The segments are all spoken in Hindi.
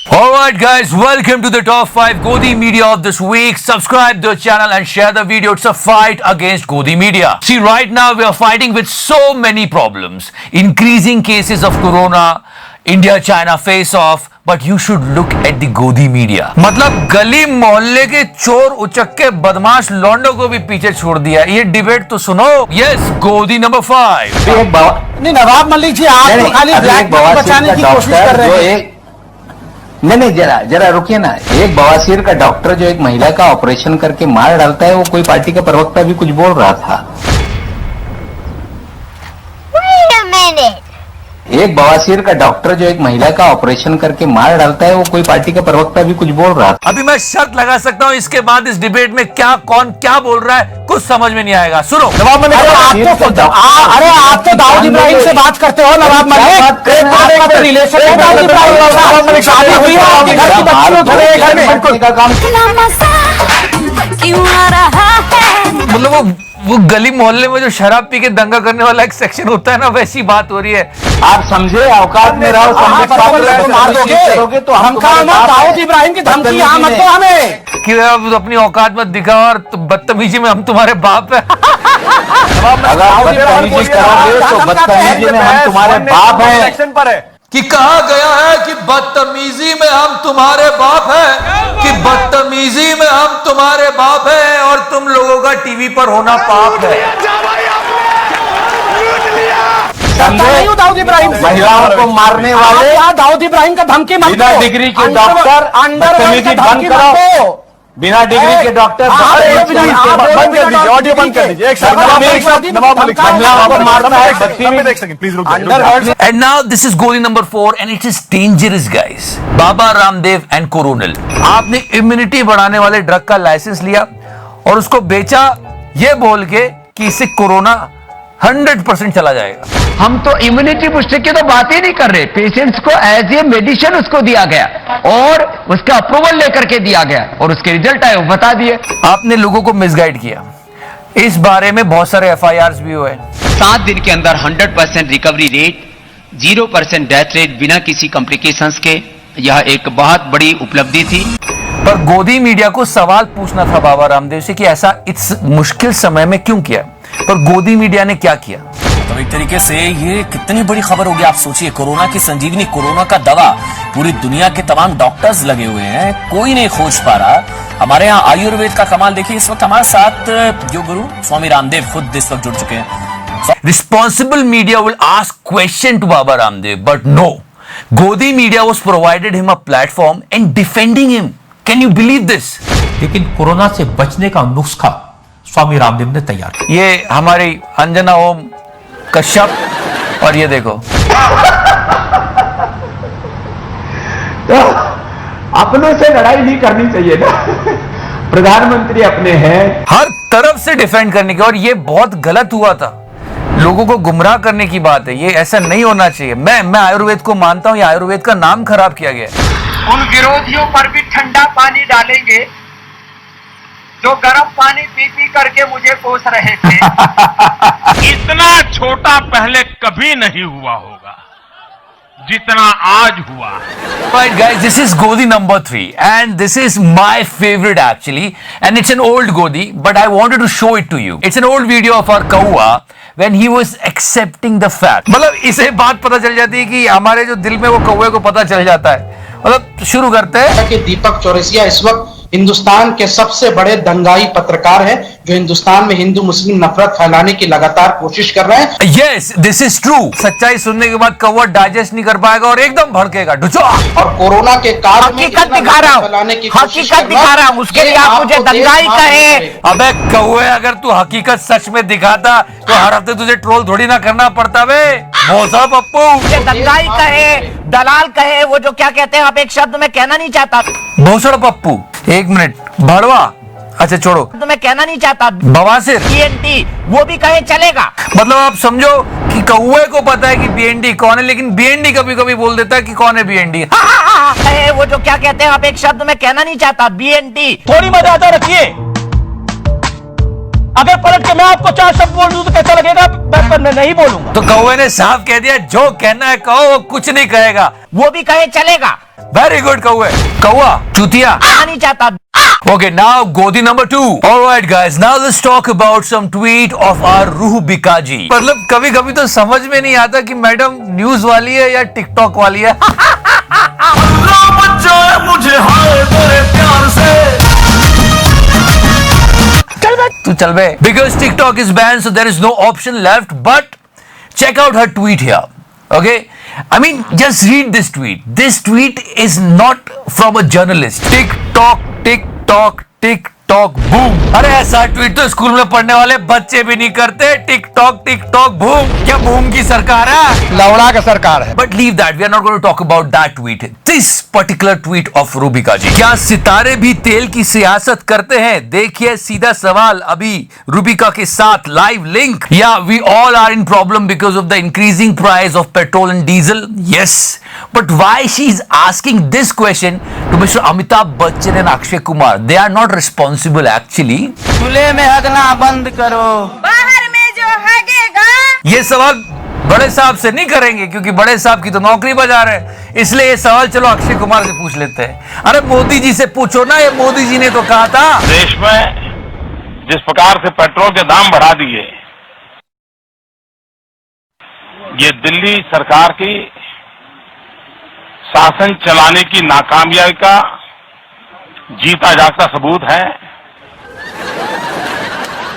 Alright guys, welcome to the top 5 Godi Media of this week. Subscribe to the channel and share the video. It's a fight against Godi Media. See, right now we are fighting with so many problems. Increasing cases of corona, India-China face-off, but you should look at the Godi Media. मतलब गली मोहल्ले के चोर उचक्के बदमाश लौंडों को भी पीछे छोड़ दिया। ये डिबेट तो सुनो। Yes, Godi number 5. नहीं नवाब मलिक जी, आप तो खाली ब्लैक मनी बचाने की कोशिश कर रहे हैं। नहीं जरा रुकिए ना। एक बवासीर का डॉक्टर जो एक महिला का ऑपरेशन करके मार डालता है, वो कोई पार्टी का प्रवक्ता भी कुछ बोल रहा था। Wait a minute. एक बवासीर का डॉक्टर जो एक महिला का ऑपरेशन करके मार डालता है, वो कोई पार्टी का प्रवक्ता भी कुछ बोल रहा था। अभी मैं शर्त लगा सकता हूँ इसके बाद इस डिबेट में कौन क्या बोल रहा है कुछ समझ में नहीं आएगा। सुनो नवाब मलिक, अरे आप तो दाऊद इब्राहिम से बात करते हो। नवाब मलिक रिलेशन है, दाऊद इब्राहिम शादी हुई है, आपके घर की बच्चियों थोड़े घर में का काम क्यों आ रहा है? मतलब वो गली मोहल्ले में जो शराब पी के दंगा करने वाला एक सेक्शन होता है ना, वैसी बात हो रही है। आप समझे, औकात में रहो, समझे तो हम दाऊद इब्राहिम की धमकी यहाँ मत दो हमें कि आप अपनी औकात मत दिखाओ और बदतमीजी में हम तुम्हारे बाप है। अगर बदतमीजी करोगे तो बदतमीजी में हम तुम्हारे बाप हैं। कि कहा गया है कि बदतमीजी में हम तुम्हारे बाप हैं, कि बदतमीजी में हम तुम्हारे बाप हैं और तुम लोगों का टीवी पर होना पाप है। दाऊद इब्राहिम महिलाओं को मारने वाले दाऊद इब्राहिम का धमकी मत बिना दो। डिग्री के डॉक्टर बदतमीजी बंद करो। बिना डिग्री के डॉक्टर ऑडियो बंद कर दीजिए। And now this is Godi number 4 and it is dangerous guys. Baba Ramdev and coronal, आपने इम्यूनिटी बढ़ाने वाले ड्रग का लाइसेंस लिया और उसको बेचा ये बोल के कि इससे कोरोना 100% चला जाएगा। हम तो इम्यूनिटी बूस्टर की तो बात ही नहीं कर रहे। पेशेंट्स को एज ए मेडिसिन उसको दिया गया और उसका अप्रूवल लेकर के दिया गया और उसके रिजल्ट आए वो बता दिए। आपने लोगों को मिसगाइड किया। इस बारे में बहुत सारे FIRs भी हुए। 7 दिन के अंदर 100% रिकवरी रेट, 0% डेथ रेट बिना किसी कॉम्प्लिकेशंस के, यह एक बहुत बड़ी उपलब्धि थी। पर गोदी मीडिया को सवाल पूछना था बाबा रामदेव से कि ऐसा इस मुश्किल समय में क्यों किया, पर गोदी मीडिया ने क्या किया। तो एक तरीके से ये कितनी बड़ी खबर होगी। आप सोचिए, कोरोना की संजीवनी, कोरोना का दवा, पूरी दुनिया के तमाम डॉक्टर्स लगे हुए हैं, कोई नहीं खोज पा रहा। हमारे यहाँ आयुर्वेद का कमाल देखिए। इस वक्त हमारे साथ जो गुरु स्वामी रामदेव खुद इस वक्त जुड़ चुके हैं। Responsible media will ask question to Baba Ramdev, but no, godi media was provided him a platform and defending him. Can you believe this? लेकिन कोरोना से बचने का नुस्खा स्वामी रामदेव ने तैयार किया। ये हमारी अंजना ओम कश्यप और ये देखो तो अपनों से लड़ाई नहीं करनी चाहिए ना। प्रधानमंत्री अपने हैं, हर तरफ से डिफेंड करने की, और ये बहुत गलत हुआ था। लोगों को गुमराह करने की बात है, ये ऐसा नहीं होना चाहिए। मैं आयुर्वेद को मानता हूं, ये आयुर्वेद का नाम खराब किया गया। उन विरोधियों पर भी ठंडा पानी डालेंगे जो गर्म पानी पी पी करके मुझे कोस रहे थे। इतना छोटा पहले कभी नहीं हुआ होगा जितना आज हुआ। Right guys, this is Godi number 3 and this is my favorite actually, and it's an old Godi but I wanted to show it to you. It's an old video of our Kaua when he was accepting the fact. मतलब इसे बात पता चल जाती है कि हमारे जो दिल में वो कौवे को पता चल जाता है। मतलब शुरू करते हैं कि दीपक चौरसिया इस वक्त हिंदुस्तान के सबसे बड़े दंगाई पत्रकार हैं, जो हिंदुस्तान में हिंदू मुस्लिम नफरत फैलाने की लगातार कोशिश कर रहे हैं। Yes, this is true. सच्चाई सुनने के बाद कौवा डाइजेस्ट नहीं कर पाएगा और एकदम भड़केगा। डुचो। और कोरोना के काल में हकीकत दिखा रहा हूँ, हकीकत दिखा रहा हूँ, उसके लिए आप मुझे दंगाई कहे। अबे कौवे, अगर तू हकीकत सच में दिखाता तो हर हफ्ते तुझे ट्रोल थोड़ी ना करना पड़ता बे। भोसड़ा पप्पू, दंगाई कहे, दलाल कहे, वो जो क्या कहते हैं, आप एक शब्द में कहना नहीं चाहता। भोसड़ा पप्पू, एक मिनट, भड़वा, अच्छा छोड़ो, तो मैं कहना नहीं चाहता। बवासीर, BNT वो भी कहे चलेगा। मतलब आप समझो कि कौवे को पता है कि BNT कौन है, लेकिन BNT कभी कभी बोल देता है कि कौन है BNT। कहे, वो जो क्या कहते हैं, आप एक शब्द में कहना नहीं चाहता। BNT थोड़ी मर्यादा रखिए। अगर पलट के मैं आपको 4 शब्द बोल दूं तो कैसा लगेगा? मैं नहीं बोलूंगा। तो कौवे ने साफ कह दिया, जो कहना है कहो, वो कुछ नहीं कहेगा। वो भी कहे चलेगा। वेरी गुड कौए, कौआ चूतिया नहीं चाहता। Okay, now Godi number 2. Alright guys, now let's talk about some tweet of our रूह बिकाजी। मतलब कभी कभी तो समझ में नहीं आता कि मैडम न्यूज वाली है या टिकटॉक वाली है। मुझे हाय तेरे प्यार से चल बे तू चल बे। Because TikTok is banned, so there is no option left. But check out her tweet here. Okay, I mean just read this tweet. This tweet is not from a journalist. TikTok, TikTok, TikTok, boom. अरे ऐसा ट्वीट तो स्कूल में पढ़ने वाले बच्चे भी नहीं करते। TikTok TikTok boom. क्या बूम की सरकार है? लवड़ा का सरकार है। But leave that. We are not going to talk about that tweet. This particular tweet of Rubika जी। क्या सितारे भी तेल की सियासत करते हैं? देखिए सीधा सवाल अभी रूबिका के साथ live link. Yeah, we all are in problem because of the increasing price of petrol and diesel. Yes, but why she is asking this question to Mr. Amitabh Bachchan and Akshay Kumar? They are not responsible actually. खुले में हगना बंद करो। बाहर में जो हगेगा ये सवाल बड़े साहब से नहीं करेंगे क्योंकि बड़े साहब की तो नौकरी बजा रहे हैं, इसलिए ये सवाल चलो अक्षय कुमार से पूछ लेते हैं। अरे मोदी जी से पूछो ना, ये मोदी जी ने तो कहा था। देश में जिस प्रकार से पेट्रोल के दाम बढ़ा दिए, ये दिल्ली सरकार की शासन चलाने की नाकामयाबी का जीता जागता सबूत है।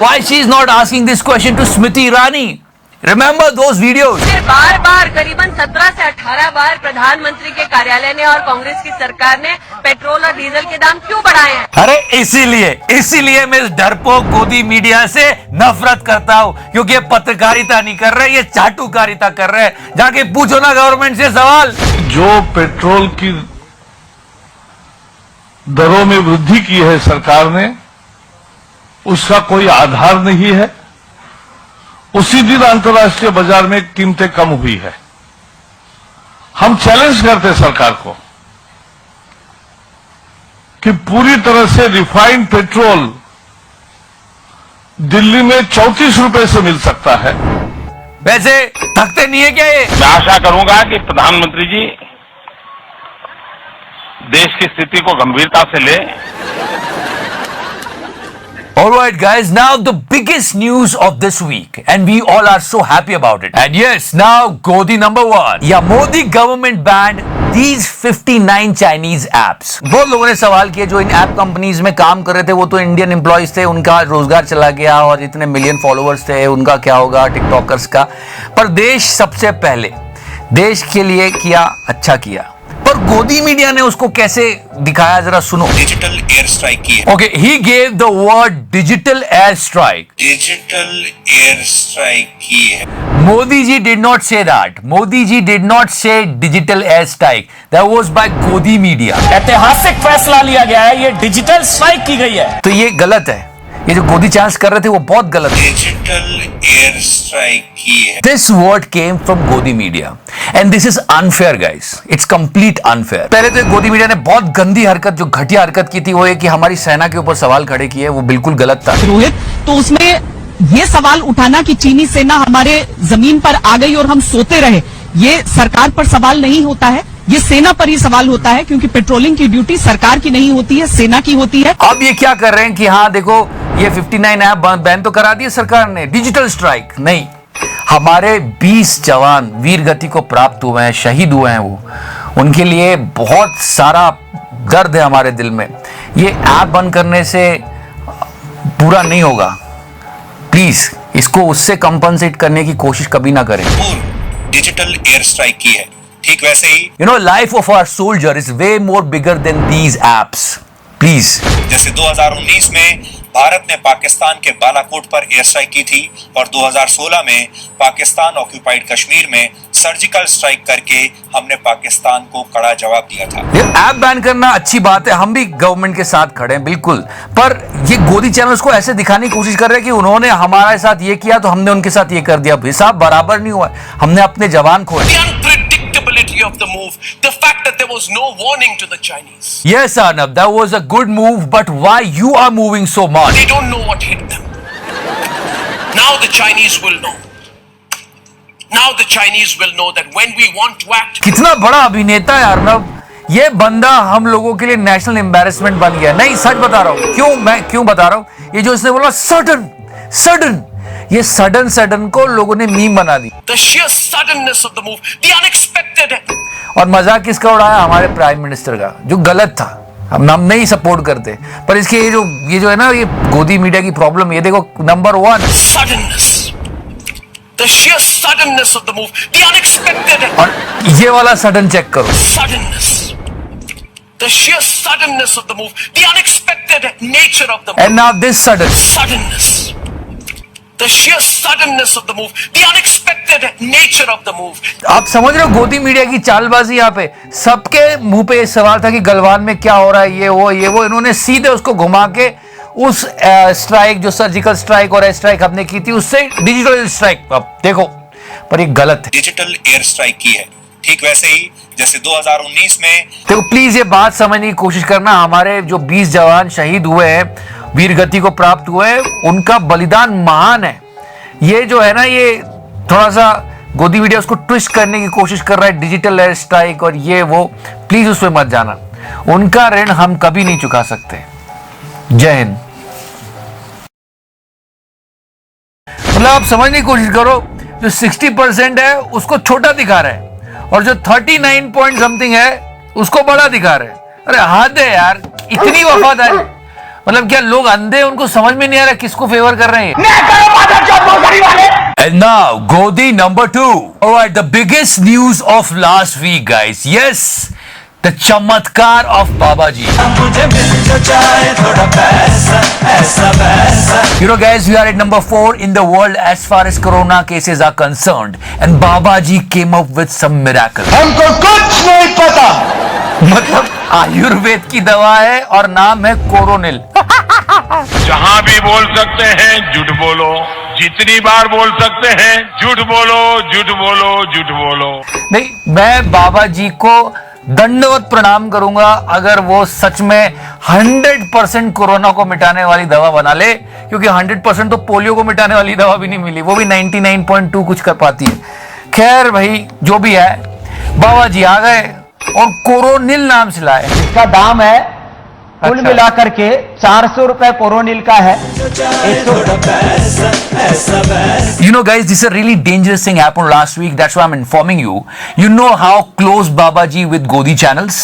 Why she is not asking this question to Smriti Irani? Remember those videos? बार बार करीबन 17 से 18 बार प्रधानमंत्री के कार्यालय ने और कांग्रेस की सरकार ने पेट्रोल और डीजल के दाम क्यों बढ़ाए हैं? अरे इसीलिए मैं इस डरपोक गोदी मीडिया से नफरत करता हूँ, क्योंकि ये पत्रकारिता नहीं कर रहे, ये चाटुकारिता कर रहे हैं। जाके पूछो ना गवर्नमेंट से सवाल। जो पेट्रोल की दरों में वृद्धि की है सरकार ने, उसका कोई आधार नहीं है। उसी दिन अंतर्राष्ट्रीय बाजार में कीमतें कम हुई है। हम चैलेंज करते सरकार को कि पूरी तरह से रिफाइंड पेट्रोल दिल्ली में 34 रुपए से मिल सकता है। वैसे थकते नहीं है क्या ये? मैं आशा करूंगा कि प्रधानमंत्री जी देश की स्थिति को गंभीरता से ले। Alright guys, now the biggest news of this week and we all are so happy about it. And yes, now Godi number 1. Yeah, Modi government banned these 59 Chinese apps. बहुत लोगों ने सवाल किए जो इन ऐप कंपनीज में काम कर रहे थे वो तो इंडियन एम्प्लॉइज थे, उनका रोजगार चला गया और इतने मिलियन फॉलोअर्स थे, उनका क्या होगा टिकटॉकर्स का। पर देश सबसे पहले देश के लिए किया, अच्छा किया। पर गोदी मीडिया ने उसको कैसे दिखाया जरा सुनो। डिजिटल एयर स्ट्राइक की है। Okay, he gave the word digital air strike. Digital air strike की है। Modi ji did not say that. Modi ji did not say digital air strike. That was by godi media. ऐतिहासिक फैसला लिया गया है, ये डिजिटल स्ट्राइक की गई है। तो ये गलत है, ये जो गोदी चैनल्स कर रहे थे वो बहुत गलत है। डिजिटल एयर स्ट्राइक की है। This word came from गोदी media and this is unfair guys. It's complete unfair. पहले तो गोदी मीडिया ने बहुत गंदी हरकत, जो घटिया हरकत की थी वो ये कि हमारी सेना के ऊपर सवाल खड़े किए, वो बिल्कुल गलत था। रोहित, तो उसमें ये सवाल उठाना कि चीनी सेना हमारे जमीन पर आ गई और हम सोते रहे, ये सरकार पर सवाल नहीं होता है, ये सेना पर ही सवाल होता है, क्योंकि पेट्रोलिंग की ड्यूटी सरकार की नहीं होती है, सेना की होती है। अब ये क्या कर रहे हैं कि हाँ देखो ये 59 ऐप बैन तो करा दिए सरकार ने, डिजिटल स्ट्राइक नहीं। हमारे 20 जवान वीर गति को प्राप्त हुए हैं, शहीद हुए हैं, वो उनके लिए बहुत सारा दर्द है हमारे दिल में। ये ऐप बंद करने से पूरा नहीं होगा, प्लीज इसको उससे कंपनसेट करने की कोशिश कभी ना करें। डिजिटल एयर स्ट्राइक की है, ठीक वैसे ही you know life of our soldier is way more bigger than these apps, please. जैसे 2019 में भारत ने पाकिस्तान के बालाकोट पर एयर स्ट्राइक की थी और 2016 में पाकिस्तान ऑक्यूपाइड कश्मीर में सर्जिकल स्ट्राइक करके हमने पाकिस्तान को कड़ा जवाब दिया था। ये ऐप बैन करना अच्छी बात है, हम भी गवर्नमेंट के साथ खड़े हैं बिल्कुल, पर ये गोदी चैनल्स को ऐसे दिखाने की कोशिश कर रहे हैं कि उन्होंने हमारे साथ ये किया तो हमने उनके साथ ये कर दिया। हिसाब बराबर नहीं हुआ, हमने अपने जवान खोए। Of the move, the fact that there was no warning to the Chinese. Yes, Arnab, that was a good move, but why you are moving so much? They don't know what hit them. Now the Chinese will know. Now the Chinese will know that when we want to act. कितना बड़ा अभिनेता है अर्नब, ये बंदा हम लोगों के लिए नेशनल एम्बैरेसमेंट बन गया। नहीं, सच बता रहा हूं। मैं क्यों बता रहा हूं? ये जो इसने बोला सडन, ये सडन को लोगों ने मीम बना दी। The sheer suddenness of the move, the unexpected. और मजाक किसका उड़ाया? हमारे प्राइम मिनिस्टर का, जो गलत था। हम नहीं सपोर्ट करते, पर इसके ये जो है ना, ये गोदी मीडिया की प्रॉब्लम, ये देखो, number 1 Suddenness. The sheer suddenness of the move, the unexpected. और ये वाला सडन चेक करो। Suddenness. The sheer suddenness of the move, the unexpected nature of the move. And now this sudden. Suddenness. The sheer suddenness of the move, the unexpected nature of the move. आप समझ रहे हो गोदी मीडिया की चालबाजी? यहाँ पे सबके मुंह पे ये सवाल था कि गलवान में क्या हो रहा है, ये वो। इन्होंने सीधे उसको घुमा के उस स्ट्राइक, जो सर्जिकल स्ट्राइक और एयर स्ट्राइक हमने की थी, उससे डिजिटल स्ट्राइक, अब देखो, पर ये गलत है। डिजिटल एयर स्ट्राइक की है, ठीक वैसे ही जैसे 2019 में। देखो प्लीज ये बात समझने की कोशिश करना, हमारे जो 20 जवान शहीद हुए हैं, वीर गति को प्राप्त हुए हैं, उनका बलिदान महान है। ये जो है ना, ये थोड़ा सा गोदी मीडिया उसको ट्विस्ट करने की कोशिश कर रहा है, डिजिटल एयर स्ट्राइक और ये वो। प्लीज उसमें मत जाना, उनका ऋण हम कभी नहीं चुका सकते। जय हिंद। मतलब आप समझने की कोशिश करो, जो 60% है उसको छोटा दिखा रहे हैं, और जो 39 पॉइंट समथिंग है उसको बड़ा दिखा रहे हैं। अरे हद है यार, इतनी वफादारी। मतलब क्या लोग अंधे हैं? उनको समझ में नहीं आ रहा किसको फेवर कर रहे हैं। And now Godi number 2. Alright, the biggest news of last week, guys. Yes, the chamatkar of Babaji. You know, guys, we are at number 4 in the world as far as corona cases are concerned, and Babaji came up with some miracle. हमको कुछ नहीं पता। मतलब आयुर्वेद की दवा है और नाम है कोरोनिल। जहां भी बोल सकते हैं झूठ बोलो, जितनी बार बोल सकते हैं झूठ बोलो, झूठ बोलो, झूठ बोलो। नहीं, मैं बाबा जी को दंडवत प्रणाम करूंगा अगर वो सच में 100% कोरोना को मिटाने वाली दवा बना ले, क्योंकि 100% तो पोलियो को मिटाने वाली दवा भी नहीं मिली, वो भी 99.2 कुछ कर पाती है। खैर भाई, जो भी है, बाबा जी आ गए और कोरोनिल नाम से लाए। इसका दाम है कुल मिलाकर के 400 रुपए कोरोनिल का है। You know, guys, this is a really dangerous thing happened last week. That's why I'm informing you. You know how close Babaji with Godi channels?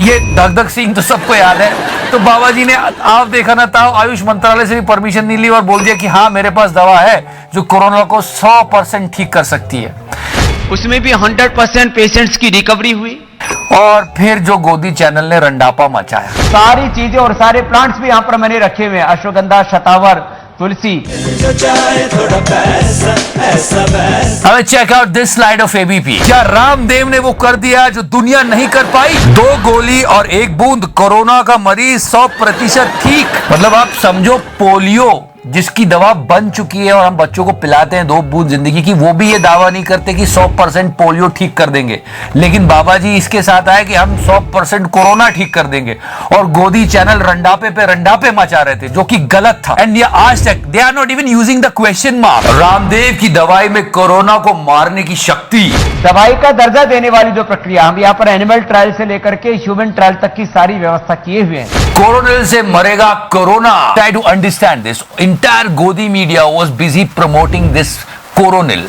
ये धक सिंह तो सबको याद है। तो बाबाजी ने आप देखा ना था, आयुष मंत्रालय से भी परमिशन नहीं ली और बोल दिया कि हाँ, मेरे पास दवा है जो कोरोना को 100% ठीक कर सकती है। उसमें भी 100% पेशेंट्स की रिकवरी हुई। और फिर जो गोदी चैनल ने रंडापा मचाया, सारी चीजें और सारे प्लांट्स भी यहाँ पर मैंने रखे हुए हैं, अश्वगंधा, शतावर, तुलसी। हमें check out this slide of ABP. क्या रामदेव ने वो कर दिया जो दुनिया नहीं कर पाई? 2 गोली और 1 बूंद, कोरोना का मरीज 100% ठीक। मतलब आप समझो, पोलियो जिसकी दवा बन चुकी है और हम बच्चों को पिलाते हैं 2 बूंद जिंदगी की, वो भी ये दावा नहीं करते कि 100% पोलियो ठीक कर देंगे, लेकिन बाबा जी इसके साथ आए कि हम 100% कोरोना ठीक कर देंगे। और गोदी चैनल रंडापे पे रंडापे मचा रहे थे, जो कि गलत था। एंड ये आज तक they are not even using the question mark. Ramdev की दवाई में कोरोना को मारने की शक्ति, दवाई का दर्जा देने वाली जो प्रक्रिया, हम यहाँ पर एनिमल ट्रायल से लेकर के ह्यूमन ट्रायल तक की सारी व्यवस्था किए हुए हैं। कोरोनिल से मरेगा corona. Try to understand this. Entire Godi media was busy promoting this coronil,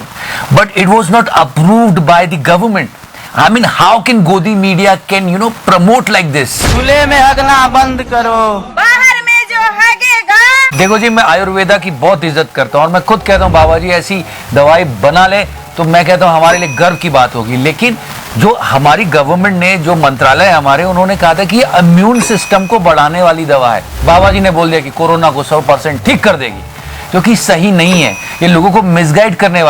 but it was not approved by the government. I mean, how can Godi media can promote like this? खुले में हगना बंद करो, बाहर में जो हगेगा। देखो जी, मैं आयुर्वेदा की बहुत इज्जत करता हूँ और मैं खुद कहता हूँ बाबा जी ऐसी दवाई बना ले तो मैं कहता हूँ हमारे लिए गर्व की बात होगी। लेकिन जो हमारी गवर्नमेंट ने, जो मंत्रालय हमारे, उन्होंने कहा था कि ये इम्यून सिस्टम को बढ़ाने वाली दवा है। बाबा जी ने बोल दिया कि कोरोना को 100% ठीक कर देगी, जो कि सही नहीं है। ये लोगों को मिसगाइड करने वाली